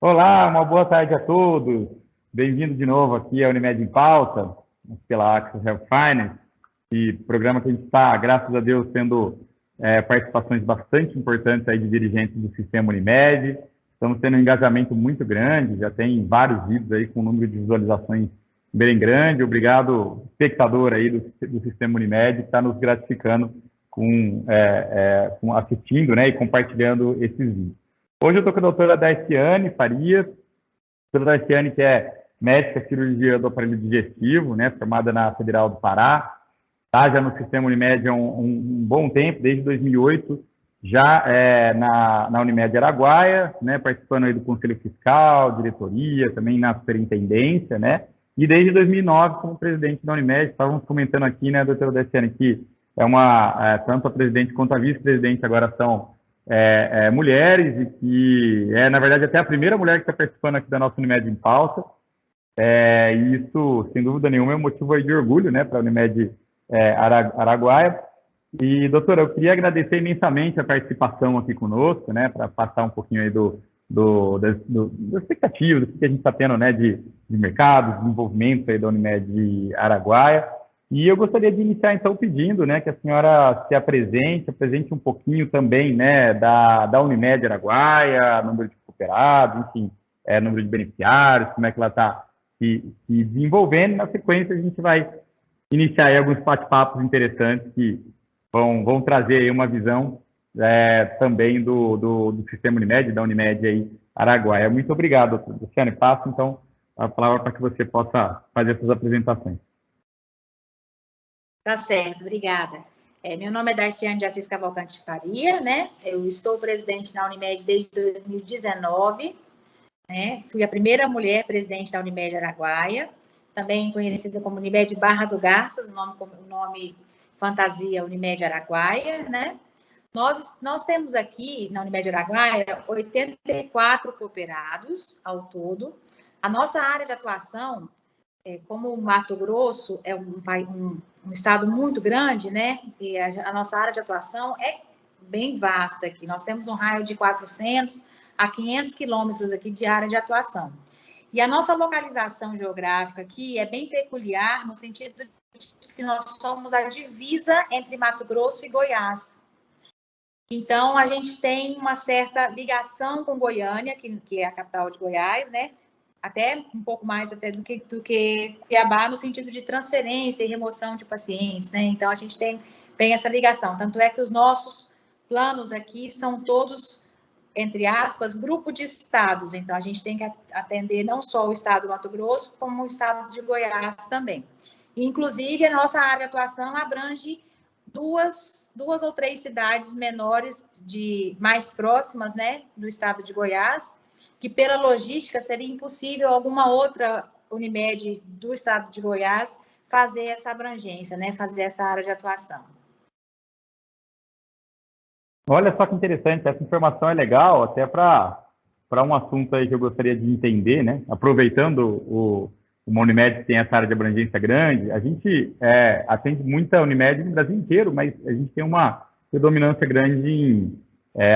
Olá, uma boa tarde a todos. Bem-vindo de novo aqui à Unimed em Pauta, pela Access Health Finance, e programa que a gente está, graças a Deus, tendo participações bastante importantes aí de dirigentes do sistema Unimed. Estamos tendo um engajamento muito grande, já tem vários vídeos aí com um número de visualizações bem grande. Obrigado, espectador aí do sistema Unimed, que está nos gratificando com assistindo, né, e compartilhando esses vídeos. Hoje eu estou com a doutora Darciane Farias, doutora Darciane, que é médica cirurgia do aparelho digestivo, né, formada na Federal do Pará, está já no sistema Unimed há um bom tempo, desde 2008, já na Unimed Araguaia, né, participando aí do Conselho Fiscal, diretoria, também na superintendência, né, e desde 2009 como presidente da Unimed. Estávamos comentando aqui, né, doutora Darciane, que tanto a presidente quanto a vice-presidente agora são mulheres, e que na verdade, até a primeira mulher que está participando aqui da nossa Unimed em Pauta. E isso, sem dúvida nenhuma, é um motivo de orgulho, né, para a Unimed Araguaia. E, doutora, eu queria agradecer imensamente a participação aqui conosco, né, para passar um pouquinho aí das expectativas, do que a gente está tendo, né, de mercado, desenvolvimento aí da Unimed Araguaia. E eu gostaria de iniciar, então, pedindo, né, que a senhora se apresente um pouquinho também, né, da Unimed Araguaia, número de cooperados, enfim, número de beneficiários, como é que ela está se desenvolvendo. Na sequência, a gente vai iniciar aí alguns bate-papos interessantes que vão trazer aí uma visão também do sistema Unimed, da Unimed aí Araguaia. Muito obrigado, doutora Luciane. Passo, então, a palavra para que você possa fazer essas apresentações. Tá certo, obrigada. Meu nome é Darciane de Assis Cavalcante Faria, né? Eu estou presidente da Unimed desde 2019, né? Fui a primeira mulher presidente da Unimed Araguaia, também conhecida como Unimed Barra do Garças, o nome fantasia Unimed Araguaia, né? Nós temos aqui na Unimed Araguaia 84 cooperados ao todo. A nossa área de atuação, como o Mato Grosso é um estado muito grande, né? E a nossa área de atuação é bem vasta aqui. Nós temos um raio de 400 a 500 quilômetros aqui de área de atuação. E a nossa localização geográfica aqui é bem peculiar, no sentido de que nós somos a divisa entre Mato Grosso e Goiás. Então, a gente tem uma certa ligação com Goiânia, que é a capital de Goiás, né? Até um pouco mais até do que Cuiabá, no sentido de transferência e remoção de pacientes, né? Então, a gente tem bem essa ligação. Tanto é que os nossos planos aqui são todos, entre aspas, grupo de estados. Então, a gente tem que atender não só o estado do Mato Grosso, como o estado de Goiás também. Inclusive, a nossa área de atuação abrange duas ou três cidades menores, mais próximas, né, do estado de Goiás, que pela logística seria impossível alguma outra Unimed do estado de Goiás fazer essa abrangência, né, fazer essa área de atuação. Olha só que interessante, essa informação é legal até para um assunto aí que eu gostaria de entender, né, aproveitando uma Unimed que tem essa área de abrangência grande. A gente atende muita Unimed no Brasil inteiro, mas a gente tem uma predominância grande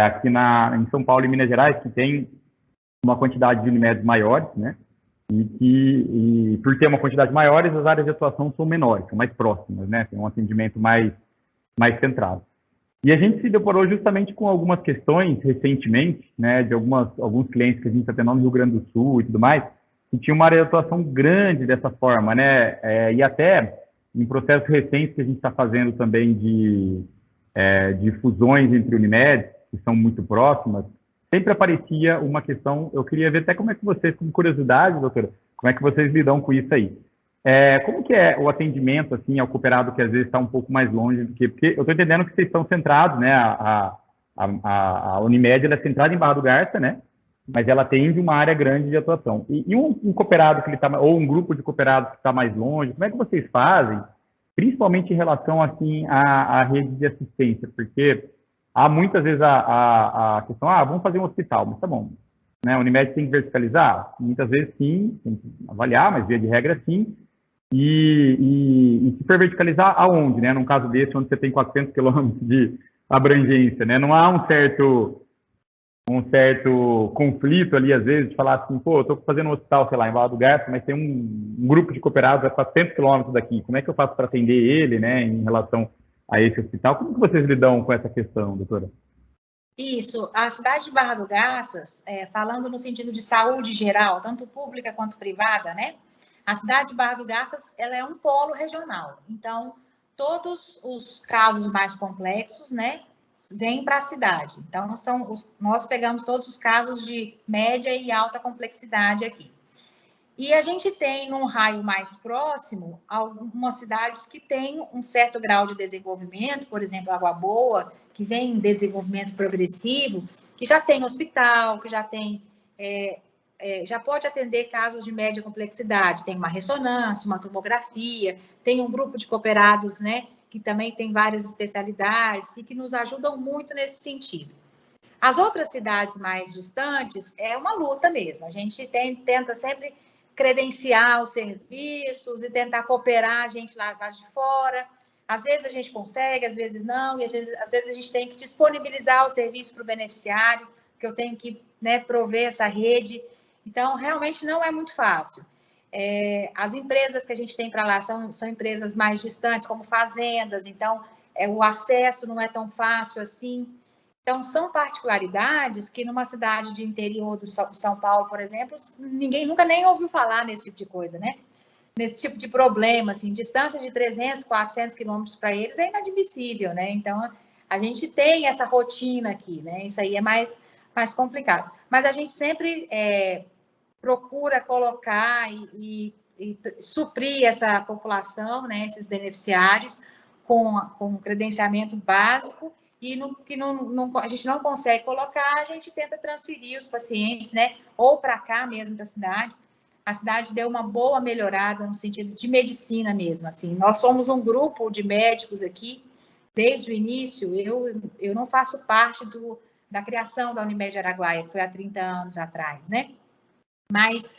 aqui em São Paulo e Minas Gerais, que tem uma quantidade de Unimedes maiores, né? E por ter uma quantidade maiores, as áreas de atuação são menores, são mais próximas, né? Tem um atendimento mais centrado. E a gente se deparou justamente com algumas questões recentemente, né? De alguns clientes que a gente está tendo no Rio Grande do Sul e tudo mais, que tinha uma área de atuação grande dessa forma, né? E até em processos recentes que a gente está fazendo também de fusões entre Unimedes, que são muito próximas, sempre aparecia uma questão. Eu queria ver até como é que vocês, com curiosidade, doutora, como é que vocês lidam com isso aí. Como que é o atendimento, assim, ao cooperado que às vezes está um pouco mais longe do que... Porque eu estou entendendo que vocês estão centrados, né? A Unimed, ela é centrada em Barra do Garça, né? Mas ela atende uma área grande de atuação. E um cooperado que ele está, ou um grupo de cooperados que está mais longe, como é que vocês fazem, principalmente em relação, assim, à rede de assistência? Porque há muitas vezes a questão, vamos fazer um hospital, mas tá bom, né? A Unimed tem que verticalizar? Muitas vezes sim, tem que avaliar, mas via de regra sim. E se for verticalizar, aonde, né? Num caso desse, onde você tem 400 quilômetros de abrangência, né? Não há um certo um certo conflito ali, às vezes, de falar assim, pô, eu estou fazendo um hospital, sei lá, em Barra do Garça, mas tem um grupo de cooperados a 400 quilômetros daqui. Como é que eu faço para atender ele, né, em relação a esse hospital? Como que vocês lidam com essa questão, doutora? Isso, a cidade de Barra do Garças, falando no sentido de saúde geral, tanto pública quanto privada, né? A cidade de Barra do Garças, ela é um polo regional. Então, todos os casos mais complexos, né, vêm para a cidade. Então, nós pegamos todos os casos de média e alta complexidade aqui. E a gente tem, num raio mais próximo, algumas cidades que têm um certo grau de desenvolvimento, por exemplo, Água Boa, que vem em desenvolvimento progressivo, que já tem hospital, que já tem, já pode atender casos de média complexidade, tem uma ressonância, uma tomografia, tem um grupo de cooperados, né, que também tem várias especialidades e que nos ajudam muito nesse sentido. As outras cidades mais distantes é uma luta mesmo, a gente tenta sempre credenciar os serviços e tentar cooperar a gente lá de fora. Às vezes a gente consegue, às vezes não, e às vezes a gente tem que disponibilizar o serviço para o beneficiário, que eu tenho que, né, prover essa rede. Então, realmente não é muito fácil. As empresas que a gente tem para lá são empresas mais distantes, como fazendas, então o acesso não é tão fácil assim. Então, são particularidades que numa cidade de interior do São Paulo, por exemplo, ninguém nunca nem ouviu falar nesse tipo de coisa, né? Nesse tipo de problema, assim, distância de 300, 400 quilômetros para eles é inadmissível, né? Então, a gente tem essa rotina aqui, né? Isso aí é mais complicado. Mas a gente sempre procura colocar e suprir essa população, né? Esses beneficiários com credenciamento básico. E no que a gente não consegue colocar, a gente tenta transferir os pacientes, né? Ou para cá mesmo da cidade. A cidade deu uma boa melhorada no sentido de medicina mesmo, assim. Nós somos um grupo de médicos aqui, desde o início. Eu não faço parte da criação da Unimed Araguaia, que foi há 30 anos atrás, né? Mas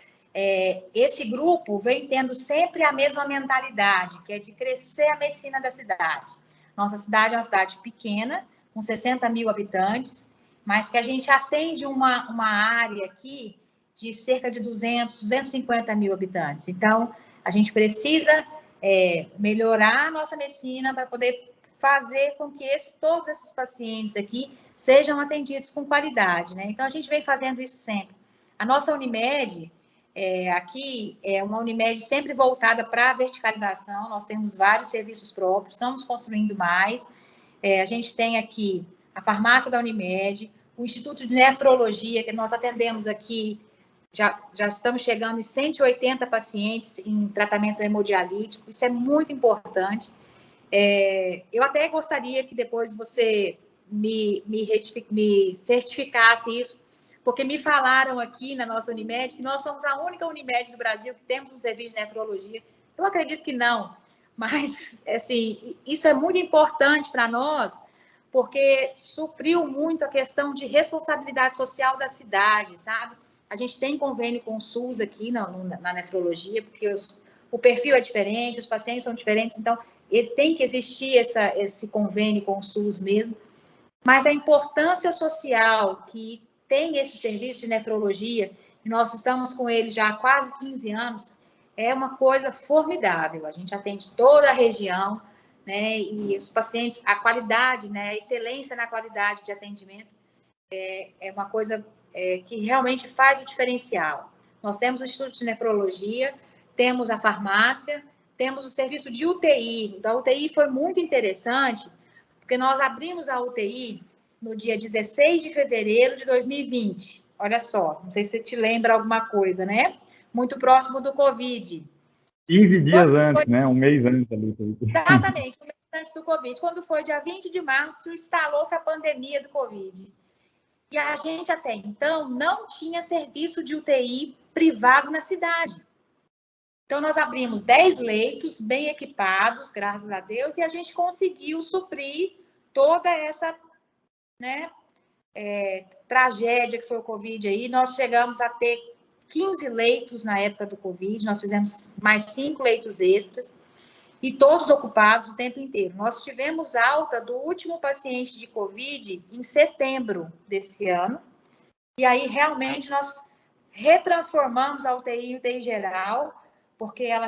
esse grupo vem tendo sempre a mesma mentalidade, que é de crescer a medicina da cidade. Nossa cidade é uma cidade pequena, com 60 mil habitantes, mas que a gente atende uma área aqui de cerca de 250 mil habitantes. Então, a gente precisa melhorar a nossa medicina para poder fazer com que todos esses pacientes aqui sejam atendidos com qualidade, né? Então, a gente vem fazendo isso sempre. A nossa Unimed, aqui, é uma Unimed sempre voltada para a verticalização, nós temos vários serviços próprios, estamos construindo mais. A gente tem aqui a farmácia da Unimed, o Instituto de Nefrologia, que nós atendemos aqui, já estamos chegando em 180 pacientes em tratamento hemodialítico, isso é muito importante. Eu até gostaria que depois você me certificasse isso, porque me falaram aqui na nossa Unimed que nós somos a única Unimed do Brasil que temos um serviço de nefrologia. Eu acredito que não, mas, assim, isso é muito importante para nós, porque supriu muito a questão de responsabilidade social da cidade, sabe? A gente tem convênio com o SUS aqui na nefrologia, porque o perfil é diferente, os pacientes são diferentes, então tem que existir esse convênio com o SUS mesmo. Mas a importância social que tem esse serviço de nefrologia, e nós estamos com ele já há quase 15 anos, é uma coisa formidável. A gente atende toda a região, né? E os pacientes, a qualidade, né? A excelência na qualidade de atendimento é uma coisa que realmente faz o diferencial. Nós temos o Instituto de Nefrologia, temos a farmácia, temos o serviço de UTI. Da UTI foi muito interessante, porque nós abrimos a UTI no dia 16 de fevereiro de 2020. Olha só, não sei se você te lembra alguma coisa, né? Muito próximo do Covid. 15 dias antes, né? Um mês antes ali. Exatamente, um mês antes do Covid. Quando foi dia 20 de março, instalou-se a pandemia do Covid. E a gente até então não tinha serviço de UTI privado na cidade. Então, nós abrimos 10 leitos bem equipados, graças a Deus, e a gente conseguiu suprir toda essa, né, tragédia que foi o Covid aí. Nós chegamos a ter 15 leitos na época do Covid, nós fizemos mais 5 leitos extras, e todos ocupados o tempo inteiro. Nós tivemos alta do último paciente de Covid em setembro desse ano, E aí, realmente, nós retransformamos a UTI em UTI geral, porque ela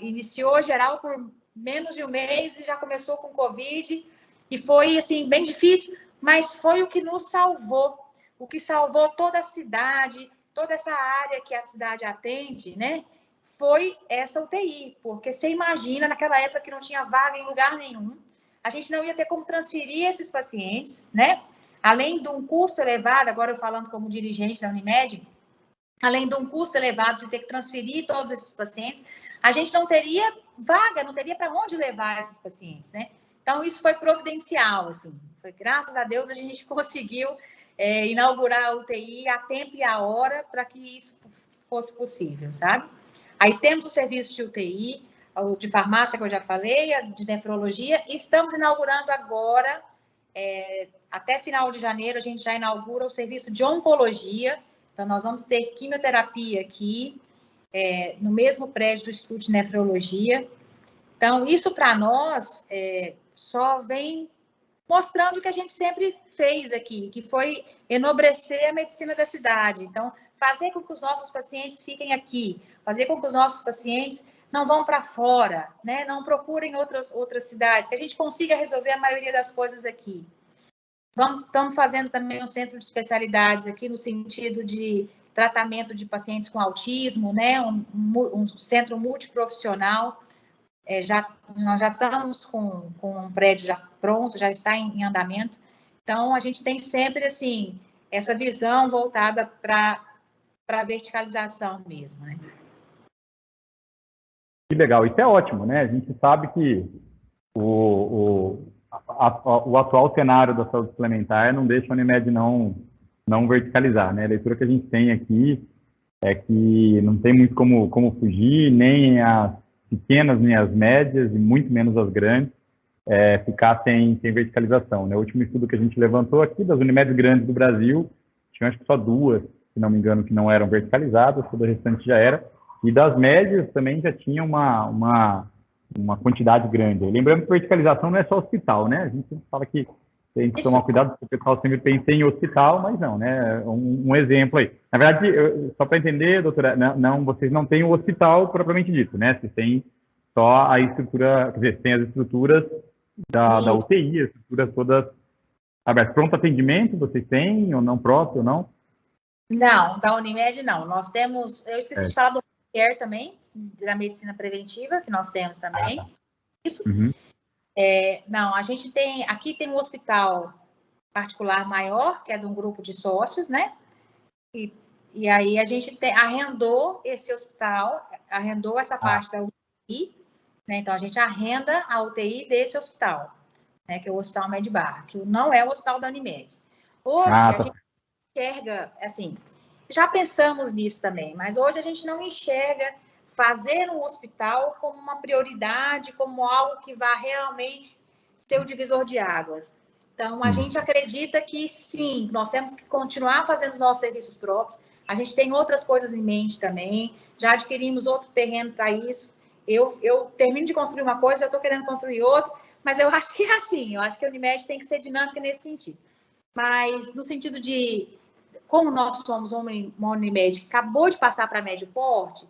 iniciou geral por menos de um mês e já começou com Covid, e foi, assim, bem difícil, mas foi o que nos salvou, o que salvou toda a cidade, toda essa área que a cidade atende, né? Foi essa UTI, porque você imagina, naquela época que não tinha vaga em lugar nenhum, a gente não ia ter como transferir esses pacientes, né? Além de um custo elevado, agora eu falando como dirigente da Unimed, além de um custo elevado de ter que transferir todos esses pacientes, a gente não teria vaga, não teria para onde levar esses pacientes, né? Então, isso foi providencial, assim. Foi, graças a Deus, a gente conseguiu inaugurar a UTI a tempo e a hora para que isso fosse possível, sabe? Aí temos o serviço de UTI, o de farmácia, que eu já falei, a de nefrologia, e estamos inaugurando agora, até final de janeiro, a gente já inaugura o serviço de oncologia. Então, nós vamos ter quimioterapia aqui, no mesmo prédio do Instituto de Nefrologia. Então, isso para nós só vem mostrando o que a gente sempre fez aqui, que foi enobrecer a medicina da cidade. Então, fazer com que os nossos pacientes fiquem aqui, fazer com que os nossos pacientes não vão para fora, né? Não procurem outras cidades, que a gente consiga resolver a maioria das coisas aqui. Estamos fazendo também um centro de especialidades aqui no sentido de tratamento de pacientes com autismo, né? Um centro multiprofissional. Nós já estamos com um prédio já pronto, já está em andamento. Então, a gente tem sempre, assim, essa visão voltada para a verticalização mesmo, né? Que legal, isso é ótimo, né? A gente sabe que o atual cenário da saúde suplementar não deixa a Unimed não verticalizar, né? A leitura que a gente tem aqui é que não tem muito como fugir, nem as pequenas, nem as médias, e muito menos as grandes, ficar sem verticalização, né? O último estudo que a gente levantou aqui, das Unimed grandes do Brasil, tinha acho que só 2, se não me engano, que não eram verticalizadas, todo o restante já era, e das médias também já tinha uma quantidade grande. Lembrando que verticalização não é só hospital, né? A gente sempre fala que tem que tomar cuidado, porque o pessoal sempre pensa em hospital, mas não, né? Um exemplo aí. Na verdade, só para entender, doutora, vocês não têm o hospital propriamente dito, né? Vocês têm só a estrutura, quer dizer, tem as estruturas da UTI, as estruturas todas abertas. Pronto atendimento, vocês têm, ou não próprio, ou não? Não, da Unimed não. Nós temos, eu esqueci de falar do care também, da medicina preventiva, que nós temos também. Isso. Uhum. Não, a gente tem, aqui tem um hospital particular maior, que é de um grupo de sócios, né? E aí a gente arrendou esse hospital, arrendou essa parte da UTI, né? Então a gente arrenda a UTI desse hospital, né? Que é o Hospital Med-Barra, que não é o hospital da Unimed. Hoje a gente enxerga, assim, já pensamos nisso também, mas hoje a gente não enxerga fazer um hospital como uma prioridade, como algo que vá realmente ser o divisor de águas. Então, a gente acredita que, sim, nós temos que continuar fazendo os nossos serviços próprios. A gente tem outras coisas em mente também, já adquirimos outro terreno para isso. Eu termino de construir uma coisa, já estou querendo construir outra, mas eu acho que é assim, eu acho que a Unimed tem que ser dinâmica nesse sentido. Mas, no sentido de, como nós somos uma Unimed que acabou de passar para médio porte,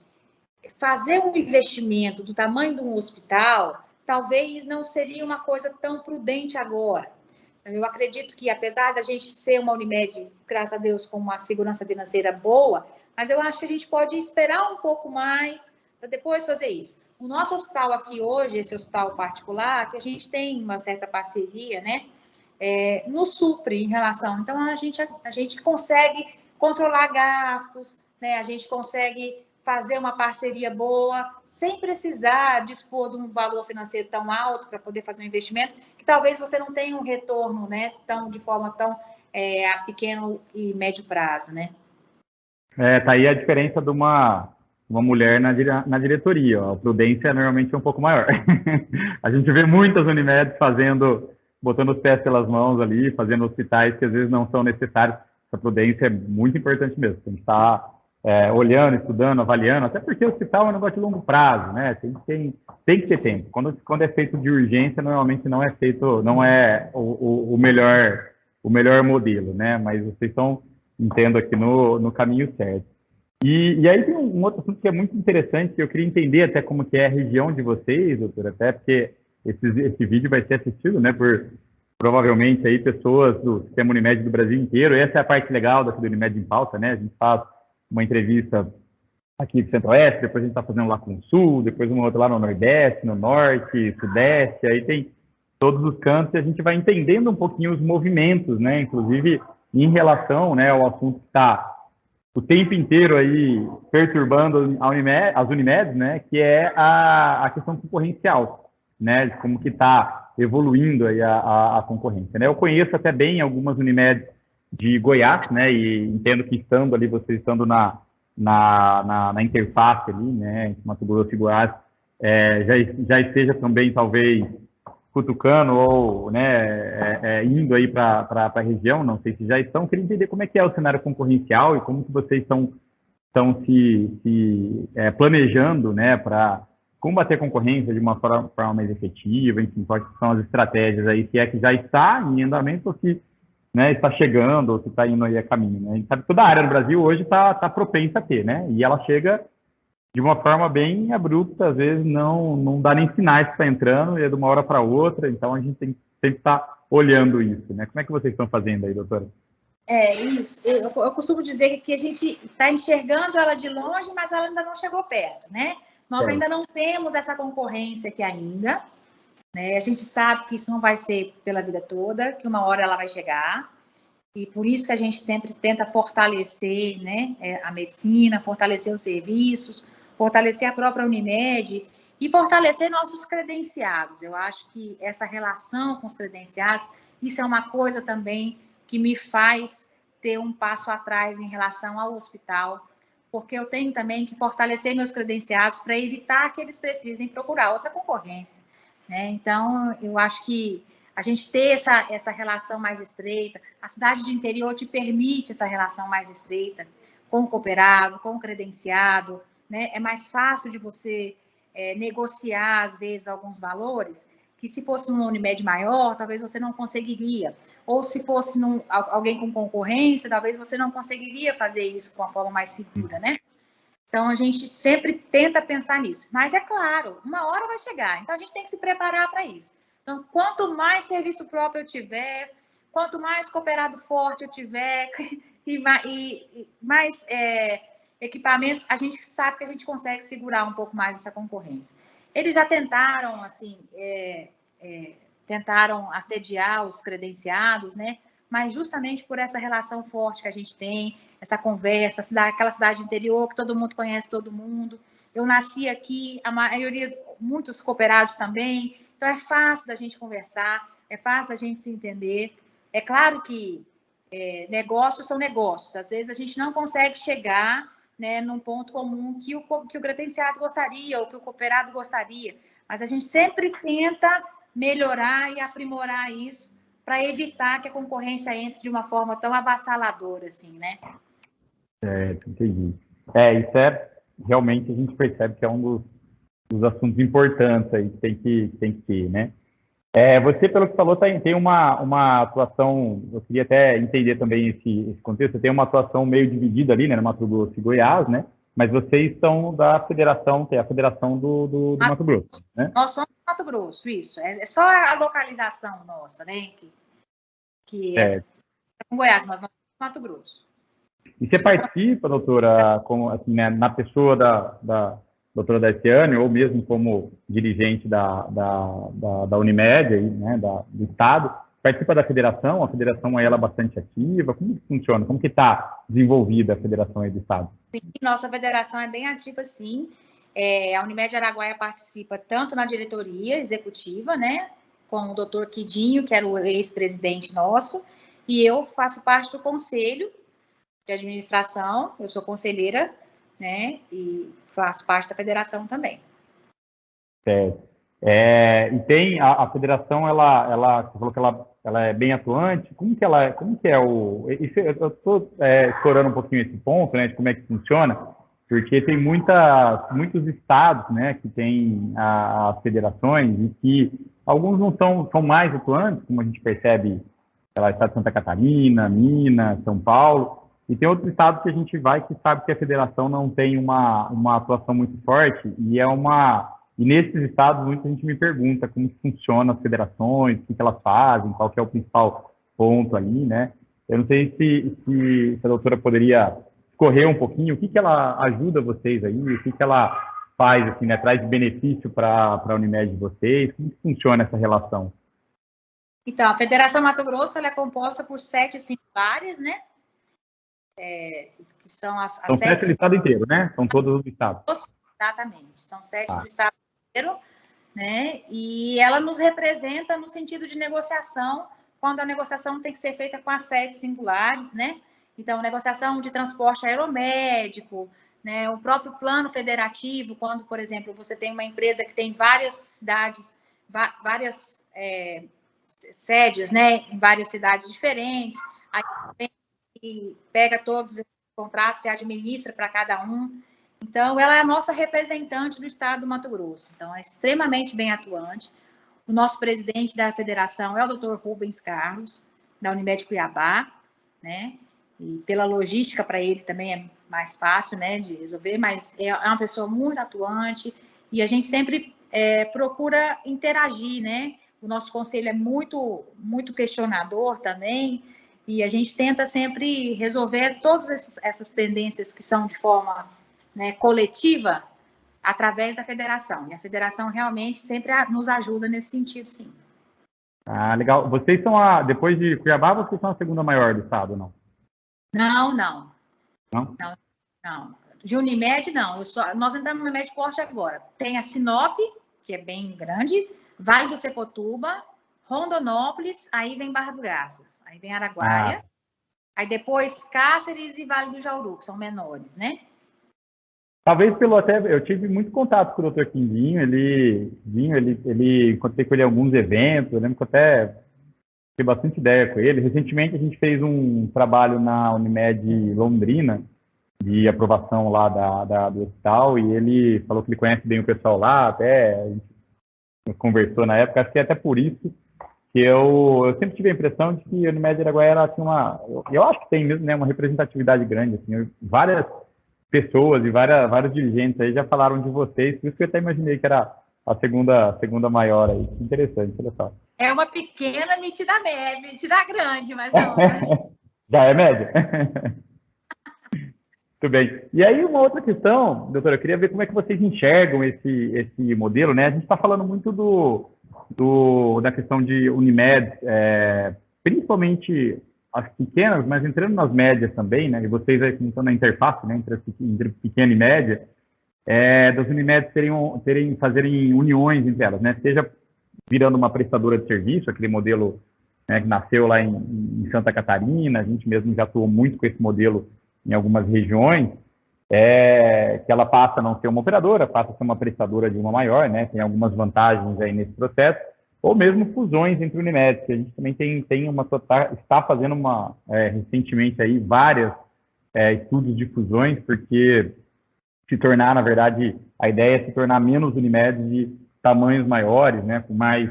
fazer um investimento do tamanho de um hospital, talvez não seria uma coisa tão prudente agora. Eu acredito que, apesar da gente ser uma Unimed, graças a Deus, com uma segurança financeira boa, mas eu acho que a gente pode esperar um pouco mais para depois fazer isso. O nosso hospital aqui hoje, esse hospital particular, que a gente tem uma certa parceria, né, nos supre em relação. Então, a gente consegue controlar gastos, né, a gente consegue fazer uma parceria boa, sem precisar dispor de um valor financeiro tão alto para poder fazer um investimento, que talvez você não tenha um retorno, né, de forma tão a pequeno e médio prazo, né? Tá aí a diferença de uma mulher na diretoria, ó. A prudência normalmente é um pouco maior. A gente vê muitas Unimed botando os pés pelas mãos ali, fazendo hospitais que às vezes não são necessários. Essa prudência é muito importante mesmo. A gente está olhando, estudando, avaliando, até porque o hospital é um negócio de longo prazo, né? Tem que ter tempo. Quando é feito de urgência, normalmente não é o melhor modelo, né? Mas vocês estão entendo aqui no caminho certo. E aí tem um outro assunto que é muito interessante, que eu queria entender até como que é a região de vocês, doutora, até porque esse vídeo vai ser assistido, né, por provavelmente aí pessoas do Sistema Unimed do Brasil inteiro. Essa é a parte legal daqui do Unimed em Pauta, né? A gente faz uma entrevista aqui do Centro-Oeste, depois a gente está fazendo lá com o Sul, depois uma outra lá no Nordeste, no Norte, Sudeste, aí tem todos os cantos e a gente vai entendendo um pouquinho os movimentos, né? Inclusive em relação, né, ao assunto que está o tempo inteiro aí perturbando as Unimedes, né, que é a questão concorrencial, né, de como que está evoluindo aí a concorrência, né. Eu conheço até bem algumas Unimedes de Goiás, né, e entendo que estando ali, vocês estando na interface ali, né, entre Mato Grosso e Goiás, já esteja também, talvez, cutucando ou, né, indo aí para a região, não sei se já estão. Queria entender como é que é o cenário concorrencial e como que vocês estão se planejando, né, para combater a concorrência de uma forma mais efetiva, enfim, quais são as estratégias aí, se é que já está em andamento ou se, né, está chegando ou se está indo aí a caminho, né? A gente sabe que toda a área no Brasil hoje está propensa a ter, né, e ela chega de uma forma bem abrupta, às vezes não dá nem sinais que está entrando, e é de uma hora para outra, então a gente tem que sempre estar olhando isso, né? Como é que vocês estão fazendo aí, doutora? Isso. Eu costumo dizer que a gente está enxergando ela de longe, mas ela ainda não chegou perto, né? Nós ainda não temos essa concorrência aqui ainda, né? A gente sabe que isso não vai ser pela vida toda, que uma hora ela vai chegar, e por isso que a gente sempre tenta fortalecer, né, a medicina, fortalecer os serviços, fortalecer a própria Unimed e fortalecer nossos credenciados. Eu acho que essa relação com os credenciados, isso é uma coisa também que me faz ter um passo atrás em relação ao hospital, porque eu tenho também que fortalecer meus credenciados para evitar que eles precisem procurar outra concorrência, né? Então, eu acho que a gente ter essa relação mais estreita, a cidade de interior te permite essa relação mais estreita com o cooperado, com o credenciado, né? É mais fácil de você negociar, às vezes, alguns valores, que se fosse numa Unimed maior, talvez você não conseguiria. Ou se fosse alguém com concorrência, talvez você não conseguiria fazer isso com a forma mais segura, né? Então, a gente sempre tenta pensar nisso. Mas, é claro, uma hora vai chegar. Então, a gente tem que se preparar para isso. Então, quanto mais serviço próprio eu tiver, quanto mais cooperado forte eu tiver, e mais equipamentos, a gente sabe que a gente consegue segurar um pouco mais essa concorrência. Eles já tentaram, assim, tentaram assediar os credenciados, né? Mas justamente por essa relação forte que a gente tem, essa conversa, aquela cidade interior que todo mundo conhece todo mundo. Eu nasci aqui, a maioria, muitos cooperados também, então é fácil da gente conversar, é fácil da gente se entender. É claro que negócios são negócios, às vezes a gente não consegue chegar, né, num ponto comum que o credenciado gostaria ou que o cooperado gostaria, mas a gente sempre tenta melhorar e aprimorar isso para evitar que a concorrência entre de uma forma tão avassaladora assim, né? Entendi. Isso realmente a gente percebe que é um dos assuntos importantes aí que tem que ter, né? Você, pelo que falou, tem uma atuação, eu queria até entender também esse contexto, você tem uma atuação meio dividida ali, né, no Mato Grosso e Goiás, né? Mas vocês são da federação, que é a federação do Mato Grosso, né? Nós somos do Mato Grosso, isso. É só a localização nossa, né? Que é com Goiás, mas nós somos do Mato Grosso. E você participa, doutora, como, assim, né, na pessoa da doutora Darciane, ou mesmo como dirigente da Unimed, aí, né, do Estado, participa da federação? A federação ela é bastante ativa? Como que funciona? Como que está desenvolvida a federação aí do Estado? Sim, nossa federação é bem ativa, sim. A Unimed Araguaia participa tanto na diretoria executiva, né, com o doutor Quidinho, que era o ex-presidente nosso, e eu faço parte do conselho de administração, eu sou conselheira, né, e faço parte da federação também. Certo. E tem a federação, você falou que ela é bem atuante. Como que é eu estou explorando um pouquinho esse ponto, né, de como é que funciona, porque tem muitos estados, né, que tem as federações e que alguns não são mais atuantes, como a gente percebe, sei lá, estado de Santa Catarina, Minas, São Paulo. E tem outros estados que a gente vai que sabe que a federação não tem uma atuação muito forte, e nesses estados muita gente me pergunta como funciona as federações, o que elas fazem, qual que é o principal ponto ali, né? Eu não sei se a doutora poderia correr um pouquinho, o que ela ajuda vocês aí, o que ela faz, assim, né? Traz benefício para a Unimed de vocês, como que funciona essa relação? Então, a Federação Mato Grosso ela é composta por 7 singulares, né? Que são as São 7 do 7 estado inteiro, né? São todos do estado. Exatamente, são 7 do estado inteiro, né? E ela nos representa no sentido de negociação, quando a negociação tem que ser feita com as 7 singulares, né? Então, negociação de transporte aeromédico, né? O próprio plano federativo, quando, por exemplo, você tem uma empresa que tem várias cidades, várias sedes, né? Em várias cidades diferentes, aí e pega todos os contratos e administra para cada um. Então, ela é a nossa representante do estado do Mato Grosso. Então, é extremamente bem atuante. O nosso presidente da federação é o Dr. Rubens Carlos, da Unimed Cuiabá, né? E pela logística para ele também é mais fácil, né, de resolver, mas é uma pessoa muito atuante e a gente sempre procura interagir, né? O nosso conselho é muito, muito questionador também, e a gente tenta sempre resolver todas essas pendências que são de forma, né, coletiva, através da federação. E a federação realmente sempre nos ajuda nesse sentido, sim. Ah, legal. Vocês são depois de Cuiabá, vocês são a segunda maior do estado, não? Não. Não? Não. De Unimed, não. Nós entramos no Unimed Forte agora. Tem a Sinop, que é bem grande, Vale do Sepotuba, Rondonópolis, aí vem Barra do Garças, aí vem Araguaia, aí depois Cáceres e Vale do Jauru, que são menores, né? Talvez eu tive muito contato com o Dr. Quindinho, ele encontrei com ele em alguns eventos, eu lembro que eu até tive bastante ideia com ele. Recentemente a gente fez um trabalho na Unimed Londrina, de aprovação lá do hospital, e ele falou que ele conhece bem o pessoal lá, até a gente conversou na época, acho que é até por isso que eu sempre tive a impressão de que a Unimed Araguaia ela tinha eu acho que tem mesmo, né, uma representatividade grande, assim, várias pessoas e vários dirigentes aí já falaram de vocês, por isso que eu até imaginei que era a segunda maior aí. Que interessante, olha só. É uma pequena metida média, metida grande, mas não. Já é média? Muito bem. E aí, uma outra questão, doutora, eu queria ver como é que vocês enxergam esse modelo, né? A gente está falando muito da questão de Unimed, principalmente as pequenas, mas entrando nas médias também, né? E vocês aí estão na interface, né? Entre pequena e média, das Unimed fazerem uniões entre elas, né? Seja virando uma prestadora de serviço, aquele modelo, né, que nasceu lá em Santa Catarina, a gente mesmo já atuou muito com esse modelo em algumas regiões, que ela passa a não ser uma operadora, passa a ser uma prestadora de uma maior, né? Tem algumas vantagens aí nesse processo, ou mesmo fusões entre Unimed, que a gente também está fazendo recentemente aí vários estudos de fusões, porque na verdade, a ideia é se tornar menos Unimed de tamanhos maiores, né? Com mais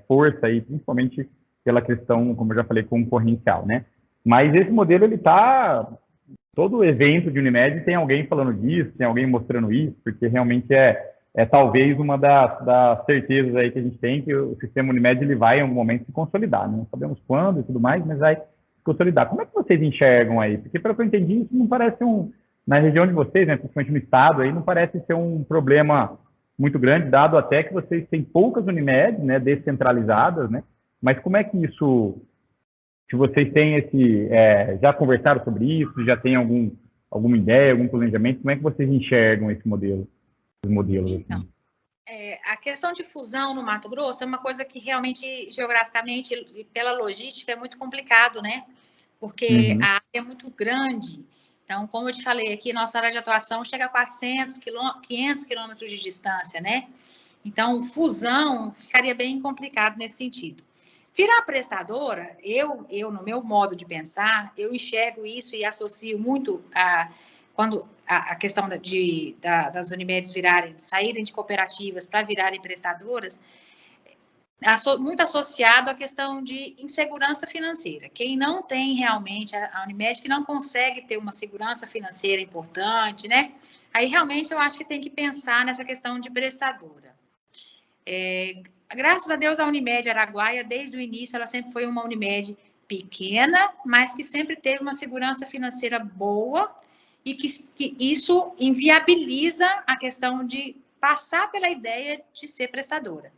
força aí, principalmente pela questão, como eu já falei, concorrencial, né? Mas esse modelo, ele está... Todo evento de Unimed tem alguém falando disso, tem alguém mostrando isso, porque realmente é talvez uma das certezas aí que a gente tem, que o sistema Unimed ele vai em algum momento se consolidar, né? Não sabemos quando e tudo mais, mas vai se consolidar. Como é que vocês enxergam aí? Porque, pelo que eu entendi, isso não parece na região de vocês, né, principalmente no estado, aí não parece ser um problema muito grande, dado até que vocês têm poucas Unimed, né, descentralizadas, né? Mas como é que isso... Se vocês têm já conversaram sobre isso, já tem alguma ideia, algum planejamento, como é que vocês enxergam esse modelo? Os modelos, então, assim? A questão de fusão no Mato Grosso é uma coisa que realmente, geograficamente e pela logística, é muito complicado, né? Porque a área é muito grande. Então, como eu te falei aqui, nossa área de atuação chega a 500 quilômetros de distância, né? Então, fusão ficaria bem complicado nesse sentido. Virar prestadora, eu no meu modo de pensar, eu enxergo isso e associo muito quando a questão das Unimedes saírem de cooperativas para virarem prestadoras, muito associado à questão de insegurança financeira. Quem não tem realmente, a Unimed, que não consegue ter uma segurança financeira importante, né? Aí, realmente, eu acho que tem que pensar nessa questão de prestadora. Graças a Deus, a Unimed Araguaia, desde o início, ela sempre foi uma Unimed pequena, mas que sempre teve uma segurança financeira boa e que isso inviabiliza a questão de passar pela ideia de ser prestadora.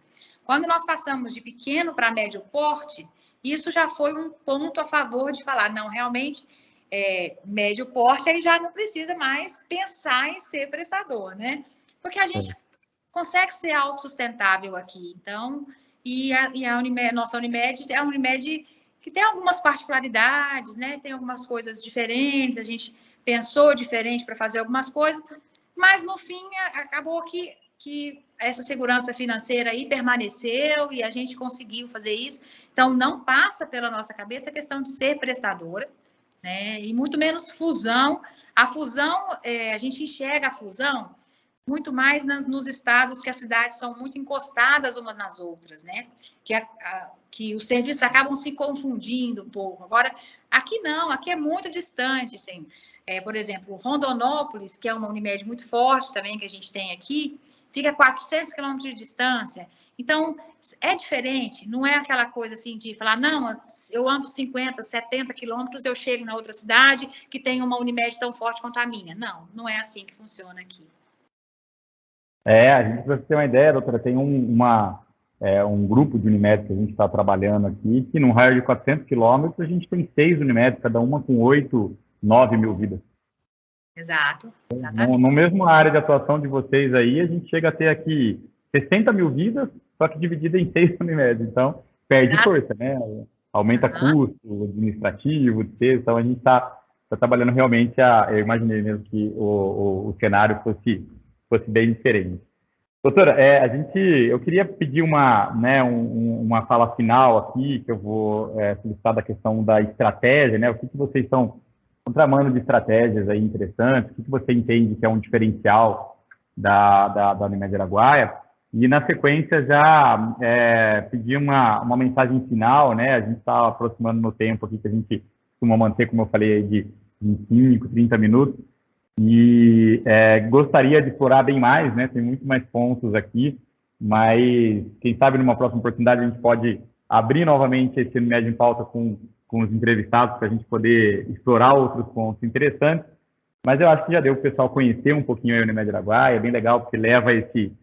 Quando nós passamos de pequeno para médio porte, isso já foi um ponto a favor de falar, não, realmente, médio porte, aí já não precisa mais pensar em ser prestador, né? Porque a gente consegue ser autossustentável aqui. Então, nossa Unimed é uma Unimed que tem algumas particularidades, né? Tem algumas coisas diferentes, a gente pensou diferente para fazer algumas coisas, mas, no fim, acabou que essa segurança financeira aí permaneceu e a gente conseguiu fazer isso. Então, não passa pela nossa cabeça a questão de ser prestadora, né? E muito menos fusão. A fusão, a gente enxerga a fusão muito mais nos estados que as cidades são muito encostadas umas nas outras, né? Que os serviços acabam se confundindo um pouco. Agora, aqui não, aqui é muito distante, assim. Por exemplo, Rondonópolis, que é uma Unimed muito forte também que a gente tem aqui, fica a 400 quilômetros de distância. Então, é diferente, não é aquela coisa assim de falar, não, eu ando 50, 70 quilômetros, eu chego na outra cidade que tem uma Unimed tão forte quanto a minha. Não, não é assim que funciona aqui. A gente, para ter uma ideia, doutora, tem um grupo de Unimed que a gente está trabalhando aqui, que num raio de 400 quilômetros, a gente tem 6 Unimed, cada uma com 8, 9 mil vidas. Exato, exatamente. No mesmo área de atuação de vocês aí, a gente chega a ter aqui 60 mil vidas, só que dividida em 6 Unimed. Então, perde força, né? Aumenta custo administrativo, então a gente está trabalhando realmente eu imaginei mesmo que o cenário fosse bem diferente. Doutora, eu queria pedir uma fala final aqui, que eu vou solicitar da questão da estratégia, né? O que vocês estão tramando de estratégias aí interessantes, o que você entende que é um diferencial da Unimed Araguaia? E, na sequência, já pedir uma mensagem final, né? A gente está aproximando no tempo aqui que a gente costuma manter, como eu falei, de 25, 30 minutos. E gostaria de explorar bem mais, né? Tem muito mais pontos aqui, mas quem sabe numa próxima oportunidade a gente pode abrir novamente esse Unimed em Pauta com os entrevistados para a gente poder explorar outros pontos interessantes. Mas eu acho que já deu para o pessoal conhecer um pouquinho a Unimed Araguaia, é bem legal porque leva esse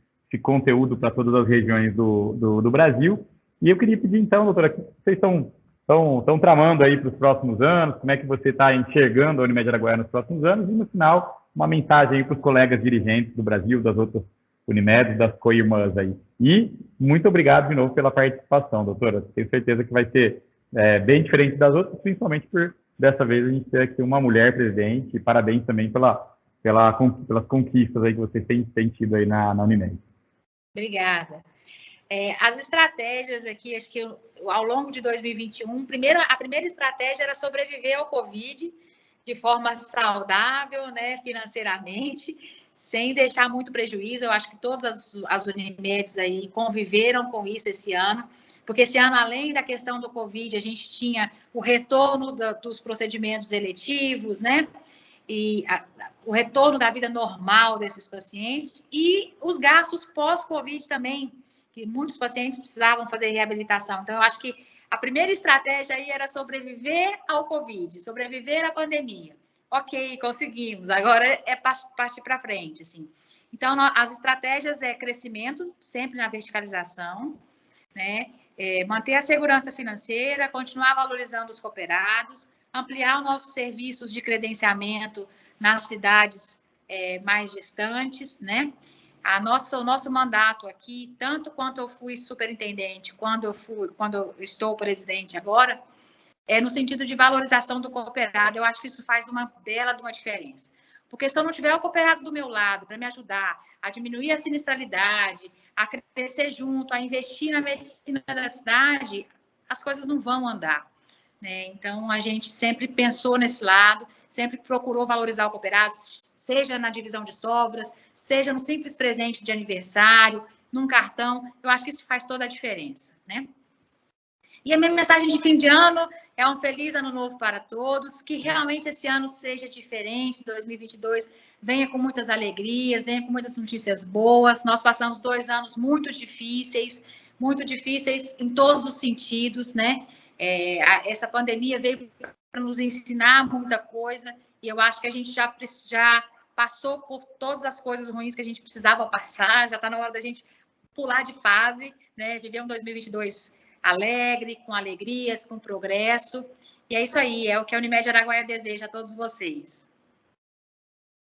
conteúdo para todas as regiões do Brasil. E eu queria pedir então, doutora, o que vocês estão tramando aí para os próximos anos, como é que você está enxergando a Unimed Araguaia nos próximos anos, e no final, uma mensagem aí para os colegas dirigentes do Brasil, das outras Unimed, das co-irmãs aí. E muito obrigado de novo pela participação, doutora. Tenho certeza que vai ser bem diferente das outras, principalmente por, dessa vez, a gente ter aqui uma mulher presidente, e parabéns também pelas conquistas aí que vocês têm tido aí na Unimed. Obrigada. As estratégias aqui, acho que ao longo de 2021, a primeira estratégia era sobreviver ao Covid de forma saudável, né, financeiramente, sem deixar muito prejuízo. Eu acho que todas as Unimeds aí conviveram com isso esse ano, porque esse ano, além da questão do Covid, a gente tinha o retorno dos procedimentos eletivos, né, e o retorno da vida normal desses pacientes e os gastos pós-Covid também, que muitos pacientes precisavam fazer reabilitação. Então, eu acho que a primeira estratégia aí era sobreviver ao Covid, sobreviver à pandemia. Ok, conseguimos, agora é partir para frente, assim. Então, as estratégias crescimento, sempre na verticalização, né? Manter a segurança financeira, continuar valorizando os cooperados, ampliar os nossos serviços de credenciamento nas cidades mais distantes, né? O nosso mandato aqui, tanto quanto eu fui superintendente, quando eu estou presidente agora, é no sentido de valorização do cooperado. Eu acho que isso faz uma bela de uma diferença. Porque se eu não tiver o cooperado do meu lado para me ajudar a diminuir a sinistralidade, a crescer junto, a investir na medicina da cidade, as coisas não vão andar. Né? Então, a gente sempre pensou nesse lado, sempre procurou valorizar o cooperado, seja na divisão de sobras, seja no simples presente de aniversário, num cartão. Eu acho que isso faz toda a diferença, né? E a minha mensagem de fim de ano é um feliz ano novo para todos, que realmente esse ano seja diferente, 2022 venha com muitas alegrias, venha com muitas notícias boas. Nós passamos 2 anos muito difíceis em todos os sentidos, né? Essa pandemia veio para nos ensinar muita coisa, e eu acho que a gente já passou por todas as coisas ruins que a gente precisava passar, já está na hora da gente pular de fase, né? Viver um 2022 alegre, com alegrias, com progresso. E é isso aí, é o que a Unimed Araguaia deseja a todos vocês.